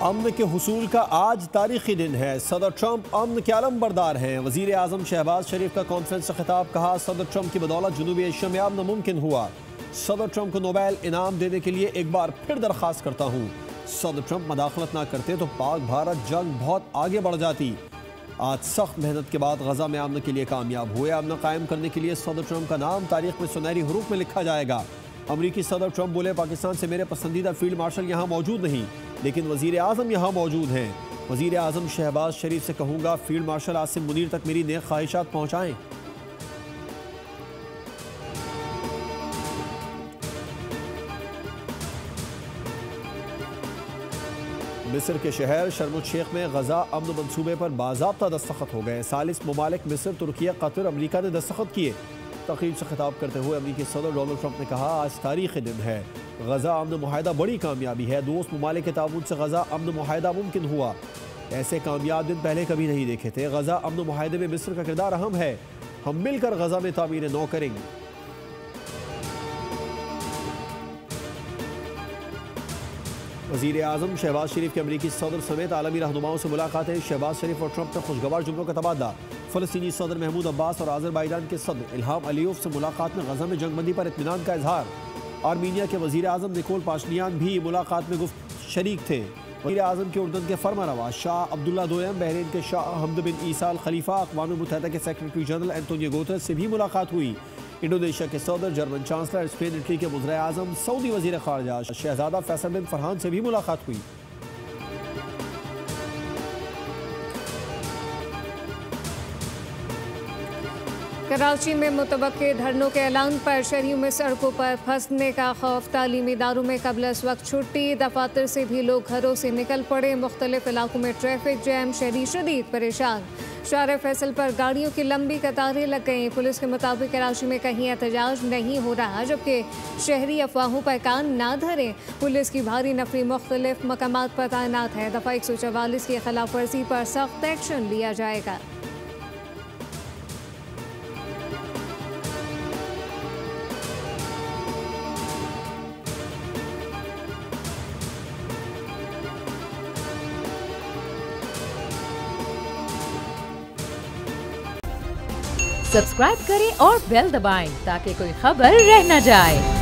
अमन के हुसूल का आज तारीखी दिन है। सदर ट्रंप अमन के आलम बरदार हैं। वजीर आजम शहबाज शरीफ का कॉन्फ्रेंस से खिताब, कहा सदर ट्रंप की बदौलत जनूबी एशिया में अमन मुमकिन हुआ। सदर ट्रंप को नोबेल इनाम देने के लिए एक बार फिर दरख्वास्त करता हूँ। सदर ट्रंप मदाखलत ना करते तो पाक भारत जंग बहुत आगे बढ़ जाती। आज सख्त मेहनत के बाद गजा में अमन के लिए कामयाब हुए। अमन कायम करने के लिए सदर ट्रंप का नाम तारीख में सुनहरी हरूफ में लिखा जाएगा। अमरीकी सदर ट्रंप बोले, पाकिस्तान से मेरे पसंदीदा फील्ड मार्शल यहाँ मौजूद नहीं, लेकिन वजीर आजम यहाँ मौजूद हैं। वजीर आजम शहबाज शरीफ से कहूँगा फील्ड मार्शल आसिम मुनीर तक मेरी नेक ख्वाहिशात पहुँचाएँ। मिस्र के शहर शर्म शेख में गजा अमन मंसूबे पर बाज़ाब्ता दस्तखत हो गए। सालिस ममालिक मिस्र, तुर्किया, कतर, अमरीका ने दस्तखत किए। तकरीब से खिताब करते हुए अमरीकी सदर डोनाल्ड ट्रंप ने कहा, आज तारीखी दिन है। गजा अमन मुआहदा बड़ी कामयाबी है। दोस्त ममालिक के ताउन से गजा अमन मुआहदा मुमकिन हुआ। ऐसे कामयाब दिन पहले कभी नहीं देखे थे। गजा अमन मुआहदे में मिस्र का किरदार अहम है। हम मिलकर गजा में तामीर नौ करेंगे। वज़ीर आज़म शहबाज शरीफ के अमरीकी सदर समेत आलमी रहनुमाओं से मुलाकातें। शहबाज शरीफ और ट्रंप ने खुशगवार जुमलों का तबादला। फ़लस्तीनी सदर महमूद अब्बास और आज़रबाईजान के सदर इल्हाम अलीयव से मुलाकात में गजा में जंगबंदी पर इत्मीनान का इजहार। आर्मीनिया के वज़ीर आज़म निकोल पाशनियान भी मुलाकात में शरीक थे। वज़ीर आज़म के उर्दन के फरमानवा शाह अब्दुल्ला दोयम, बहरीन के शाह हमद बिन ईसा अल खलीफा, अक़वाम मुत्तहिदा के सेक्रेटरी जनरल एंटोनियो गुतेरेस से भी मुलाकात हुई। इंडोनेशिया के सदर, जर्मन चांसलर, स्पेन, इटली के वज़ीर आज़म, सऊदी वज़ीर ख़ारिजा शहज़ादा फैसल बिन फरहान से भी मुलाकात हुई। कराची में मुतबक्के धरनों के ऐलान पर शहरियों में सड़कों पर फंसने का खौफ। तालीमी इदारों में कबल इस वक्त छुट्टी। दफातर से भी लोग घरों से निकल पड़े। मुख्तलिफ इलाकों में ट्रैफिक जैम, शहरी शदीद परेशान। शारे फैसल पर गाड़ियों की लंबी कतारें लग गई। पुलिस के मुताबिक कराची में कहीं एहतजाज नहीं हो रहा, जबकि शहरी अफवाहों पर कान ना धरें। पुलिस की भारी नफरी मुख्तलिफ मकामात पर तैनात है। दफ़ा 144 की खिलाफ वर्जी पर सख्त एक्शन लिया जाएगा। सब्सक्राइब करें और बेल दबाएं ताकि कोई खबर रह न जाए।